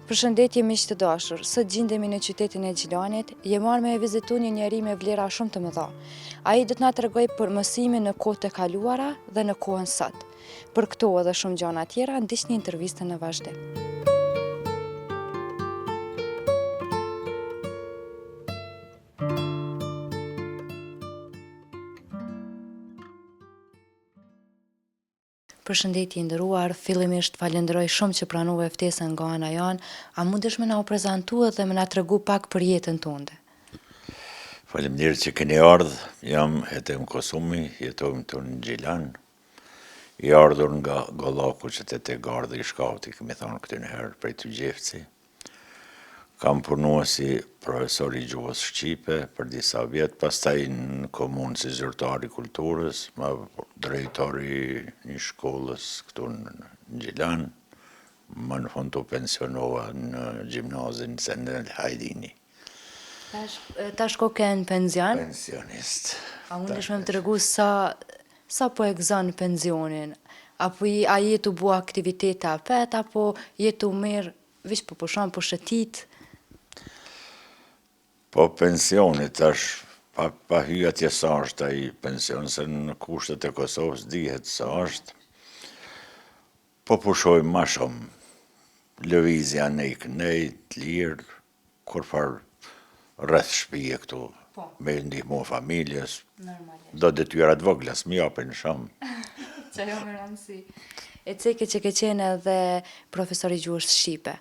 Përshëndetje miq të dashur, sot gjendemi në qytetin e Gjilanit, jemi marrë me vizitu një njeri me vlera shumë të mëdha. Ai do të na tregojë për mësimin në kohët e kaluara dhe në kohën sot. Për këto edhe shumë gjëra tjera, ndiqni intervistën në vazhdim. Përshëndetje nderuar, fillimisht falenderoj shumë që pranove ftesën nga ana jon. A mundesh me na u prezantu dhe me na tregu pak për jetën tënde? Faleminderit që keni ardhur. Jam Hetem Kosumi, jetojmë tonë në Gjilan. I ardhur nga Gollaku, qyteti i Gardhë i Shkauti, kemi thonë këtë një herë, prej Tëgjefci. Kam punuar si profesor i gjuhës shqipe për disa vjet, pastaj në komunë si zyrtar i kulturës, më drejtori i një shkollës këtu në Gjilan, më në fund të pensionova në gjimnazin Senel Hajdini. Tash ko ke në penzion? Pensionist. A mundesh me më tregu sa po e gëzon pensionin? Apo a je tu bua aktivitete apet, apo je tu merr veç po pushon po shëtit? Po pensionit tash, pa hy atje sa është ai pension, se në kushtet e Kosovës dihet sa është. Po pushojmë ma shumë. Lëvizja nej kënej, të lirë, kur farë rreth shtëpie këtu, me ndihmu familjes, do detyrat vogla, s'mi japin shumë. Që jo me rëndësi. E ceke që ke qenë edhe profesor i gjuhës shqipe,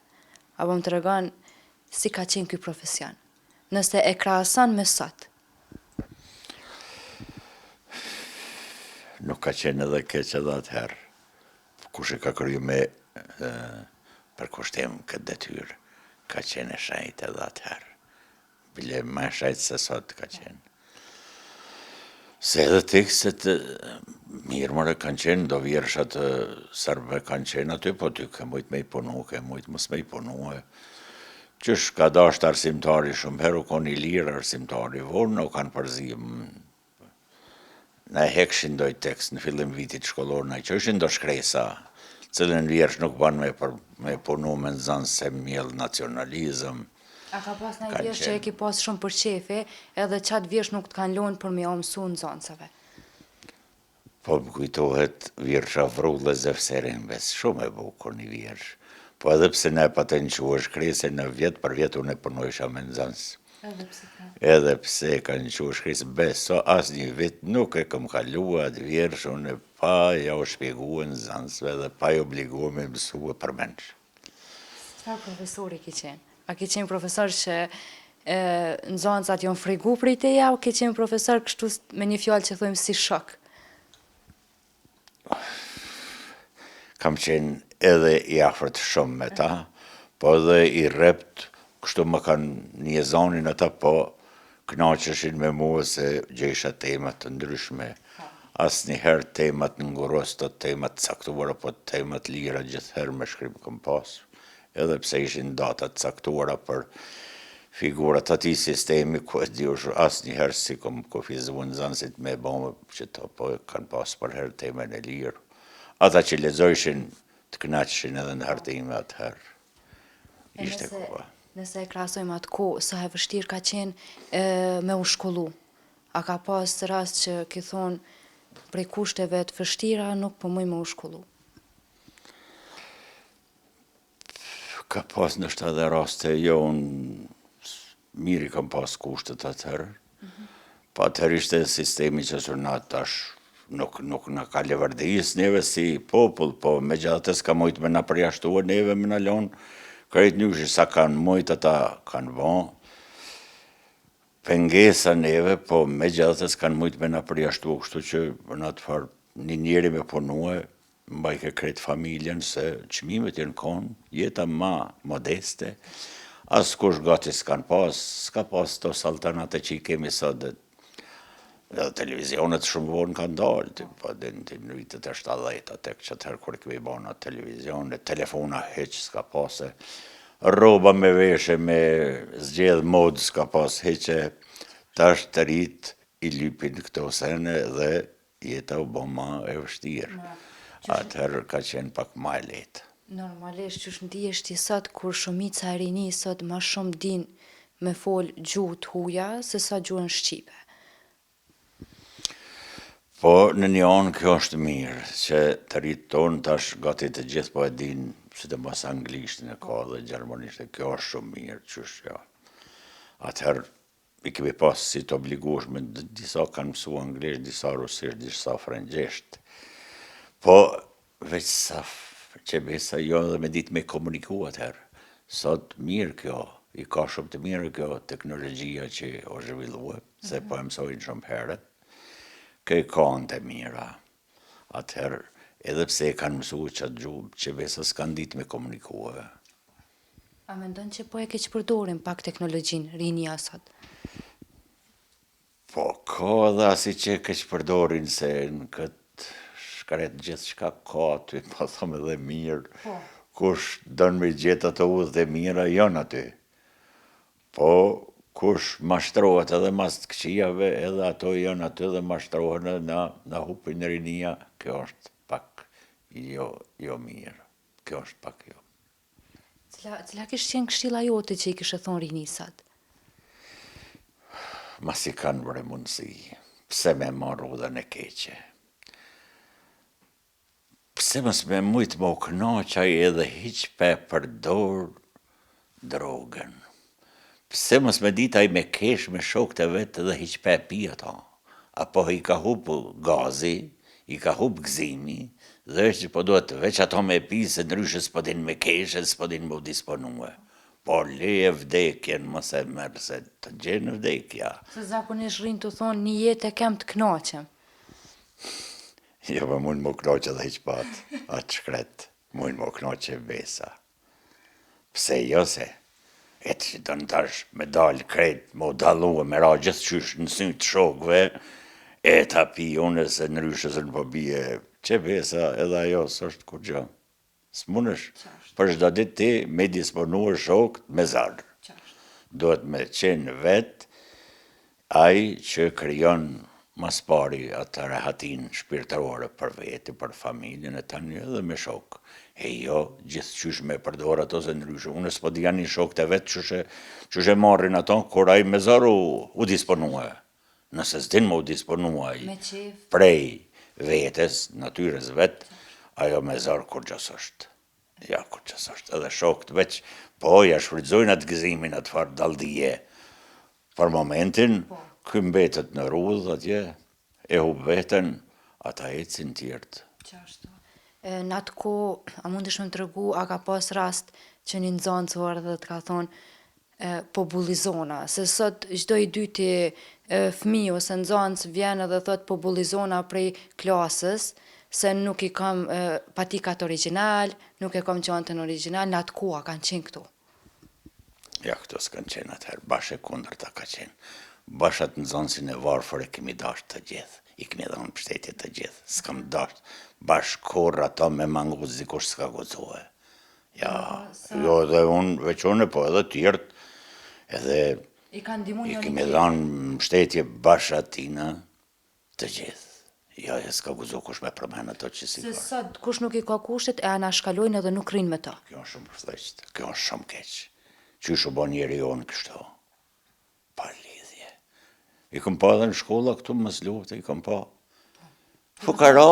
apo më tregon si ka qenë ky profesion? Nëse e krahason me sot. Nuk ka qenë edhe keq edhe atëherë. Kush e ka kryu me përkushtim këtë detyrë, ka qenë e shenjtë edhe atëherë. Bile ma e shenjtë se sot ka qenë. Se edhe tekstet mirë mëre kanë qenë, do vjershat sërbe kanë qenë aty, po ty ke mujt me i punu, ke mujt mos me i punu. Qysh ka dasht arsimtari shumë herë, u kon i lirë arsimtari vonë, u kanë përzim. Na hekshin doj tekst në fillim vitit shkollor, na që ishin do shkresa, cilën vjersh nuk ban me punu me nëzanë se mjell nacionalizëm. A ka pas në vjersh që e ki pas shumë për qefi, edhe qatë vjersh nuk të kanë lonë për me omësu nëzansave? Po më kujtohet vjersha Vrullë Zefserin, bes shumë e bukur një vjersh. Po edhe pse ne paten që u shkrese në vjet për vjet unë e punojsha me nëzansë. Edhe pse kanë që u shkrese, beso as një vit nuk e këm kalua atë vjersh, unë e pa ja u shpjegua nëzansëve dhe pa i obligua me mësua për mensh. Sa profesori ki qenë? A ki qenë profesor që nëzansat jonë frigu për i teja, o ki qenë profesor kështu me një fjallë që thujmë si shok? Kam qenë edhe i afërt shumë me ta, po edhe i rrept, kështu më kanë një zonin ata, po knaqeshin me mua se gjesha temat të ndryshme. Asnjëherë temat në nguros, të temat caktuara, po temat lira gjithherë me shkrim këm pasur. Edhe pse ishin datat caktuara për figurat ati sistemi, ku e di është asnjëherë si këm kufizu nëzansit me bomë, që to po kanë pasur për herë temen e lirë. Ata që lexojshin të kënaqeshin edhe në hartime atëherë. Ishte koha. Nëse e krahasojmë atë kohë, sa e vështirë ka qenë me u shkollu? A ka pas rast që ki thonë prej kushteve të vështira nuk po muj me u shkollu? Ka pas nështë edhe raste, jo unë miri kam pas kushtet atëherë. Po atëherë ishte sistemi që sërna tash nuk na ka levardis neve si popull, po me gjatës ka mujt me na përjashtua neve me na lonë, krejt njëshi sa kanë mujt ata kanë bon, pengesa neve, po me gjatës kanë mujt me na përjashtua, kështu që në atë farë një njeri me punue, mbajke krejt familjen, se qmimet jenë konë, jeta ma modeste, as kush gati s'ka pas të saltanate që i kemi sot dhe televizionet shumë vonë kanë dalë, po dhe në vitet e 70, tek që atëherë kur këmi bona televizionet, telefona heq s'ka pase, roba me veshe, me zgjedh mod s'ka pas heqe, tash të rrit i lypin këto sene dhe jeta u bo ma e vështirë. Atëherë ka qenë pak ma e letë. Normalisht që ndihesh ti sot kur shumica e rini sot ma shumë din me fol gjuhë t'huja se sa gjuhën shqipe. Po në një anë kjo është mirë, që të rritë tonë tash gati të gjithë po e din, si të mos anglishtin e ka dhe gjermanishtin, kjo është shumë mirë, qysh ja. Atëherë, i kemi pas si të obligueshme, disa kanë mësu anglisht, disa rusisht, disa frëngjisht. Po, veç sa që besa jo dhe me ditë me komuniku atëherë. Sot mirë kjo, i ka shumë të mirë kjo teknologjia që o zhvillua, se po e mësojnë shumë herët. Këj kanë të mira. Atëherë, edhe pse e kanë mësu qatë gjuhë, që besa s'kanë ditë me komunikua. A mendon që po e keq përdorin pak teknologjin rinia sot? Po, ka dhe asi që keq përdorin se në këtë shkaret gjithë shka ka aty, po thome dhe mirë. Po. Kush dënë me gjithë ato udhë dhe mira, janë aty. Po, kush mashtrohet edhe mas të këqijave, edhe ato janë aty dhe mashtrohen na hupin në rinia, kjo është pak jo mirë. Kjo është pak jo. Cila kishë qenë këshilla jote që i kishë thonë rini sot? Mas i kanë bërë mundësi, pse me marru dhe në keqe. Pse mos me mujtë më kënaqaj edhe hiq pe përdor drogën. Pse mos me ditaj me kesh me shokët e vetë dhe hiq pe pi ata. Apo i ka hupu gazi, i ka hup gzimi, dhe është që po duhet veç ato me pi se ndryshe s'po din me kesh e s'po din më disponue. Po leje vdekjen, mos e merë se të gjenë vdekja. Se zakonisht rinë të thonë një jetë e kem të knaqem. Jo, për mund më knoqe dhe hiq pat, atë shkret, mund më knoqe besa. Pse jo se, etë që të në tash me dalë kret, më daluë, me ra gjithë qysh në sy të shokve, e ta pi une se nëryshe se në po bie, që besa edhe ajo së është kur gjë. S'munësh, për shdo ditë ti me disponuar shokët me zarë. Duhet me qenë vetë, ai që kryon mas pari atë rehatin shpirtërore për veti, për familjen e tani edhe me shokë. E jo, gjithë qysh me përdor ato se ndryshë. Unë s'po di janë një shokët e vetë qysh e marrin ato, kur ai me zarë u disponua. Nëse s'din më u disponua ai prej vetes, natyres vetë, ajo me zarë kur gjës është. Ja, kur gjës është. Edhe shokët veç, po, ja shfrytëzojnë atë gëzimin, atë farë daldije. Për momentin, ky mbetet në rrudh atje, e hu veten, ata ecin tjertë. Në atë ko, a mundesh me më tregu, a ka pas rast që një nxënës dhe të ka thonë po bullizona, se sot çdo i dyti fëmijë ose nxënës vjen edhe thot po bullizona prej klasës, se nuk i kam patikat origjinal, nuk e kam çantën origjinal, në atë ko a kanë qenë këtu. Ja, këto s'kanë qenë atëherë, bashkë e kundërta ka qenë. Bashat nxënësin e varfër e kemi dashur të gjithë, i kemi dhënë mbështetje të gjithë, s'kam dashur bashkëkorr ata me manguz dikush s'ka guxue. Ja, jo dhe unë, veç unë, po edhe tjertë, edhe I kanë ndihmuar i kemi dhënë mbështetje bashatina të gjithë. Ja, e s'ka guxu kush me përmen ato që si Se ka. sot kush nuk i ka kushtet e anashkalojnë edhe nuk rinë me ta. Kjo është shumë përthejqët, kjo është shumë keq. Qysh u bo njeri jonë kështu? Pa lidhje. I këm pa dhe në shkolla këtu më luftë, i këm pa. Fukara,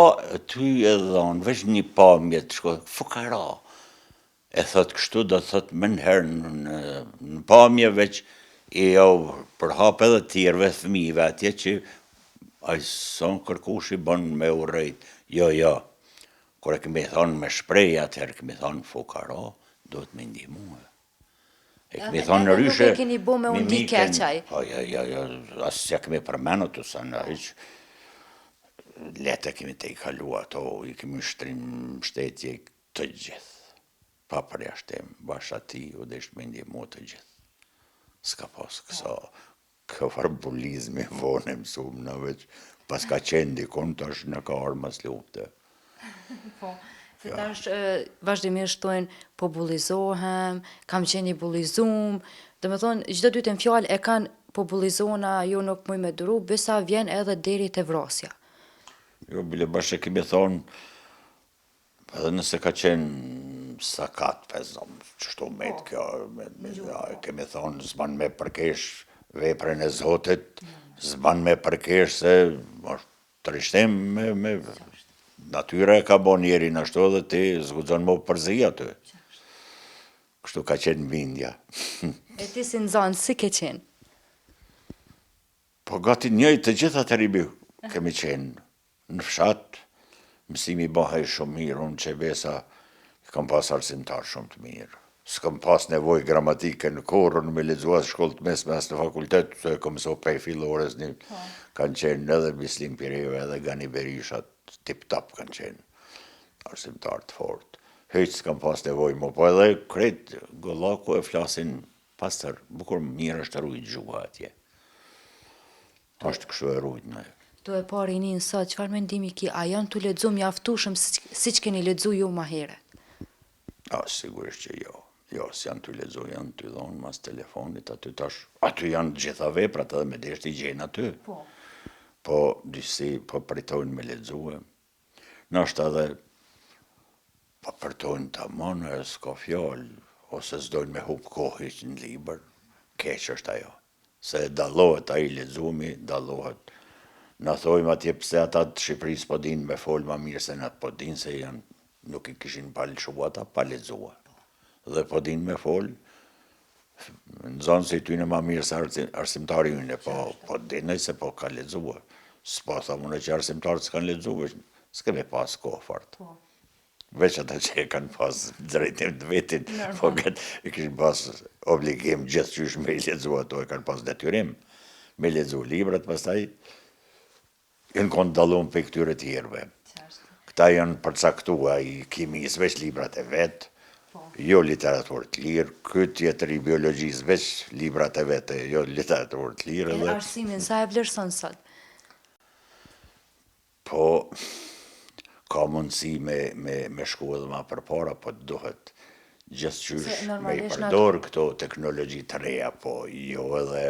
ty e dhonë, veç një pamje të shkolla, fukara. E thot kështu, do thot më njëherë në pamje veç i jo përhap edhe tjerve fëmijëve atje që a i son kërkush i bon me urejt. Jo, jo. Kër e kemi thonë me shprej atëherë, kemi thonë fukara, duhet me ndihmue. E kemi thonë në ryshe... Nuk e keni bo me undi keqaj. Jo, asë që kemi përmenu të sa në iq, lete kemi te i kalu ato, i kemi shtrim shtetje të gjithë. Pa përjashtem, basha ti, u dhe ishtë me ndihmu të gjithë. Ska pas kësa, këfar bulizmi vone mësum në veç, pas ka qenë dikon të është në ka arë mas lufte. Po, se tash vazhdimisht thojnë po bullizohem, kam qenë i bullizum, dhe me thonë, çdo dy të në fjallë e kanë po bullizona, jo nuk muj me duru, besa vjen edhe deri të vrasja. Jo, bile bashkë kemi thonë, edhe nëse ka qenë sa ka të pezom, qështu me të kjo, kemi thonë, zban me përkesh veprën e Zotit, zban me përkesh se është trishtim me natyra e ka bo njeri në ashtu dhe ti zgudzon më përzi aty. Kështu ka qenë bindja. E ti si nëzanë, si ke qenë? Po gati njëjtë të gjitha të ribi kemi qenë në fshat, mësimi bëhej shumë mirë, unë që besa kam pas arsimtar shumë të mirë. S'kam pas nevoj gramatike në korën, me lexuar shkollë të mesme as në fakultet, se kom mëso prej fillores një, kanë qenë edhe Bislim Pireve edhe Gani Berishat, tip-top kanë qenë arsimtar të fort. Heq s'kam pas nevoj më, po edhe krejt gollaku e flasin pastër, bukur mirë është rujt gjuha atje. Është kështu e rujt në. Tu e pari një sot, qëfar mendimi ki, a janë tu lexu mjaftueshëm si që keni lexu ju ma here? Sigurisht që jo. Jo, si janë të lexu, janë të dhonë mas telefonit, aty janë gjitha veprat edhe me deshti gjenë aty. Po, disi, po pritojnë me lexue. Nështë edhe, po përtojnë të amonë, e s'ka fjallë, ose s'dojnë me hup kohë në liber, keq është ajo. Se dalohet a i lexumi, dalohet. Në thojmë atje pse ata të Shqipëris po din me folë ma mirë se në atë po din, se janë, nuk i kishin palëshua ata, pa lexua. Dhe po din me folë, në zonë se i tyne ma mirë se arsimtari june, po dinej se po ka lexua. S'po thamune që arsimtarët s'kan lexua, s'keme pas kohë fort. Veç ata që e kanë pas drejtim të vetin, po i kishin pas obligim gjithçysh me i lexu ato, e kanë pas detyrim me lexu librat, pastaj janë konë dallon për këtyre tjerëve. Këta janë përcaktua i kimis, veç librat e vetë, jo literaturë të lirë, këtë tjetër i biologjisë, veç librat e vetë, jo literaturë të lirë. E arsimin, sa e vlerëson sot? Po, ka mundësi me shku edhe ma përpara, po duhet gjithçysh me i përdor këto teknologji të reja, po jo edhe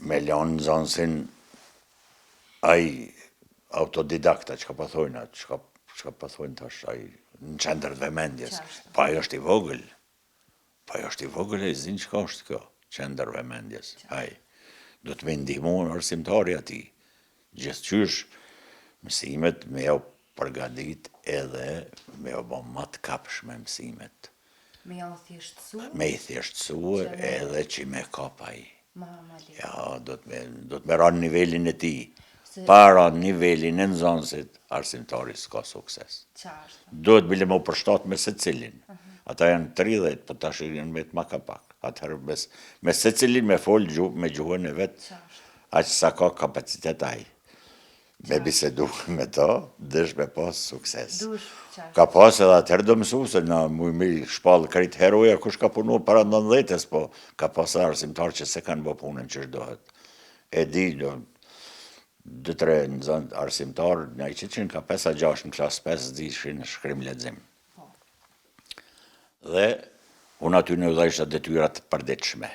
me lanë zonësin ai autodidakta, që ka pëthojnë, që ka pëthojnë tash, ai në qendër dhe mendjes, pa ajo është i vogël, e zinë që ka është kjo, qendër dhe mendjes, ai, do të me ndihmu në arsimtari ati, gjithçysh, mësimet me jo përgadit edhe me jo bo matë kapshme mësimet. Me jo thjeshtësu? Me i thjeshtësu edhe që me kapaj. Ja, do të me ranë nivelin e ti. Para nivelin e nëzansit, arsimtari s'ka sukses. Do të bile më përshtat me se cilin. Ata janë 30, po tash janë me të ma ka pak. Atëherë me se cilin me folë me gjuhën e vetë, aqë sa ka kapacitet aj. Me bisedu me ta, dësh me pas sukses. Ka pas edhe atëherë do mësu, se na mujmi shpalë krit heroja, kush ka punu para 90-s, po ka pas arsimtar që se kanë bo punën që shdohet. E di, 2-3 nëzënd arsimtar, nga i që ka 5-6 në klasë 5, dishin shkrim lexim. Dhe, unë aty në dhe ishte detyrat përditshme.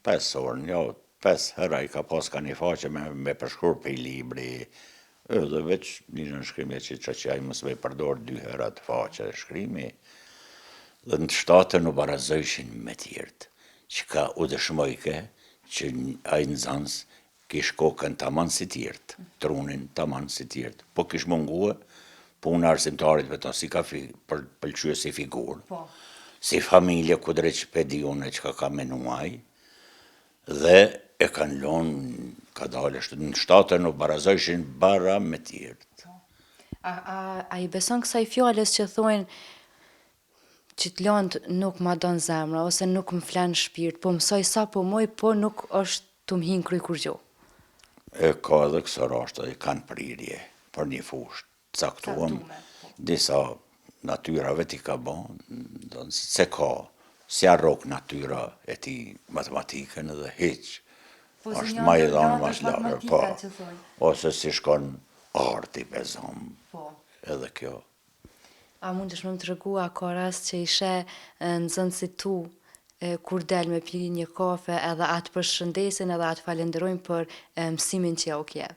5 orë, jo, 5 hera i ka pas ka një faqe me përshkur për i libri, edhe veç një në shkrimi që ai mos me përdor 2 hera të faqe shkrimi, dhe në 7 në barazojshin me tjertë, që ka u dëshmojke që ai në zanës kish kokën taman si tjertë, trunin taman si tjertë, po kish mungue punë arsimtarit vetë, si ka pëlqyë si figurë, si familje kudre që pedi une që ka menuaj, dhe e kanë lonë, ka dalë, në 7 në barazojshin bara me tjertë. A i beson kësaj fjales që thojnë që të lëndë nuk ma donë zemra, ose nuk më flenë shpirt, po mësoj sa po moj, po nuk është të më hinë kry kur gjo? E ka edhe kësë rashtë, e kanë prirje për një fushë, caktuam, disa natyrave ti ka bon, se ka, si arrok natyra e ti matematikën edhe heqë, është ma i dhanë ma shlapër, po, ose si shkon arti bezom, edhe kjo. A mund është më të rëgua, ka rast që ishe në zënë si tu, kur del me pi një kafe, edhe atë përshëndesin, edhe atë falenderojnë për mësimin që ja u kjep?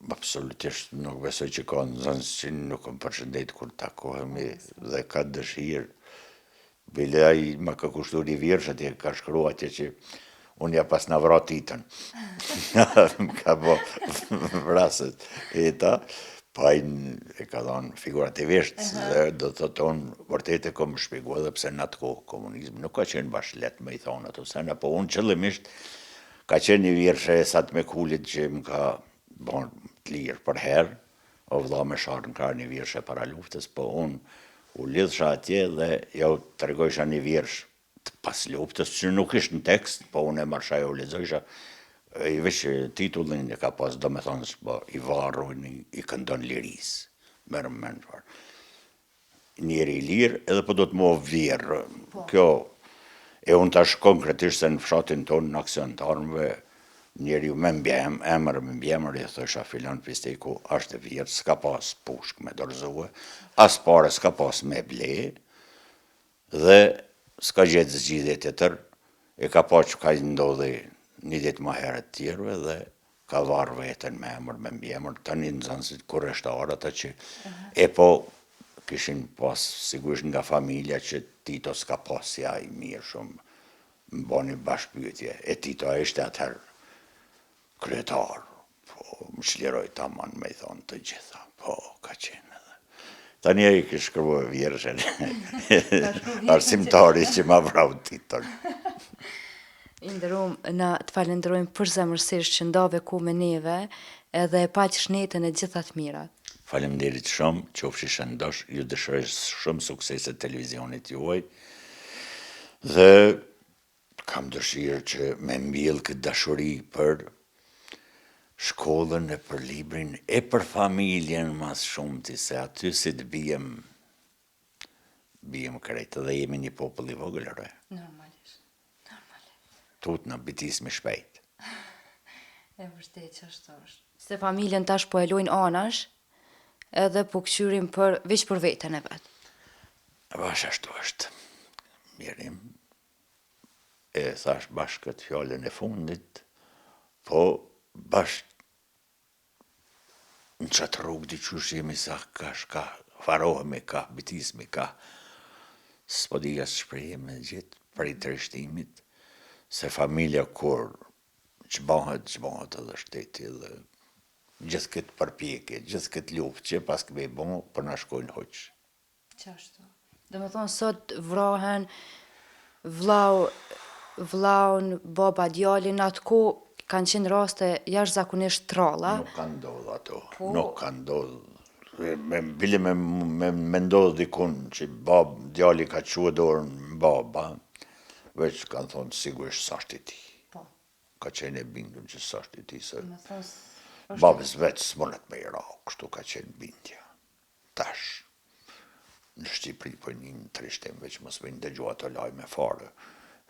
Absolutisht nuk besoj që ka nxënës që nuk më përshëndet kur takohemi dhe ka dëshirë. Bile ai ma ka kushtu një vjersh atje ka shkru atje që unë ja pas në vra titën. Ka bo vraset e ta, pa ai e ka thonë figurativisht, dhe do të thotë unë vërtet e kom shpjegua dhe pse në atë kohë komunizmi nuk ka qenë bash let me i thonë ato sena, po unë qëllimisht ka qenë një vjershe e satë me kulit që më ka bon të lirë për herë, o vëlla me sharë në krar një vjershe para luftës, po unë u lidhësha atje dhe jo të regojsha një vjersh të pas luftës, që nuk ishtë në tekst, po unë e marsha jo u ledzojsha, i vishë titullin e ka pas, do me thonë, po, i varru, i këndon liris, merë më menë farë. Njeri i lirë, edhe po do të mo vjerë, kjo, e unë tash konkretisht se në fshatin tonë në aksion të armëve, njeri me emër me mbjemër, i thësha filan pisteku, ashtë vjerë, s'ka pas pushk me dorëzue, as pare s'ka pas me ble, dhe s'ka gjetë zgjidhje të tërë, e ka pa që ka ndodhi një ditë ma herët tjerve, dhe ka varë vetën me emër me mbjemër, të një nëzënsit kureshtarë ata që e po kishin pas sigurisht nga familja që Tito s'ka pas ja i mirë shumë, më boni bashkëpyetje, e Tito e ishte atëherë kryetar, po më shliroj taman me i thonë të gjitha, po ka qenë edhe. Tani e i kështë shkërbu e vjershen, arsimtari që ma vrau Titon. Inderum, na të falenderojmë për zemërsisht që ndave ku me neve edhe e pa që shnetën e gjithat mirat. Faleminderit shumë, qofshi shëndosh, ju dëshiroj shumë suksese televizionit juaj, dhe kam dëshirë që me mbjellë këtë dashuri për shkollën e për librin e për familjen mas shumëti, se aty si të bijem krejtë dhe jemi një popull i vogël, re. Normalisht. Tut në bitismi shpejt. E vërtet që ashtu është. Se familjen tash po e lojnë anash, edhe po këshyrim veç për vetën e vetë. Bash ashtu është. Mirim, e thash bashkë këtë fjallën e fundit, po bashkë në qatë rrugë diqysh jemi sa ka shka, farohemi ka, bitismi ka, s'po dija së shprehim e gjithë për i të rishtimit, se familja kur që bëhet edhe shteti dhe gjithë këtë përpjekje, gjithë këtë luft që pas këve i bon, për në shkojnë hoqë. Qashtu. Dhe me thonë, sot vrahen vlaun, baba, djalin, atë ko kanë qenë raste jashtëzakonisht tralla. Nuk kanë ndodhë ato, nuk kanë ndodhë. Bile me ndodhë dikun që djali ka qua dorën në baba, veç kanë thonë sigurisht sashtë i ti. Ka qenë e bindur që sashtë i ti, se babës veç s'monet me i ra, kështu ka qenë bindja. Tash, në Shqipëri për një në trishtim, veç mos me në dëgjua të lajme fare,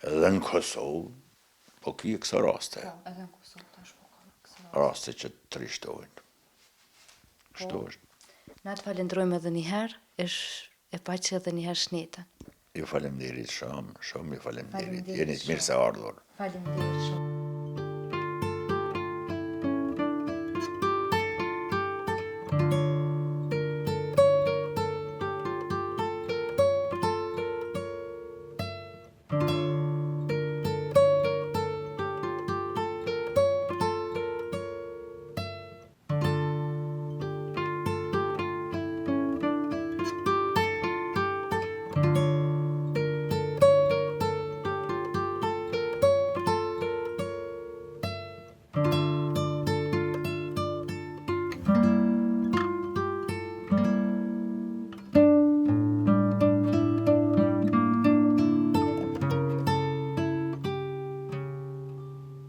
edhe në Kosovë, po kje kësa raste. Edhe në Kosovë tash po ka kësa raste. Raste që të trishtojnë. Kështu është. Na të falenderojmë edhe njëherë, e pa që edhe njëherë shnetën. Ju falemderit shumë, shumë ju falemderit. Jeni të mirë se ardhur. Falenderit shumë.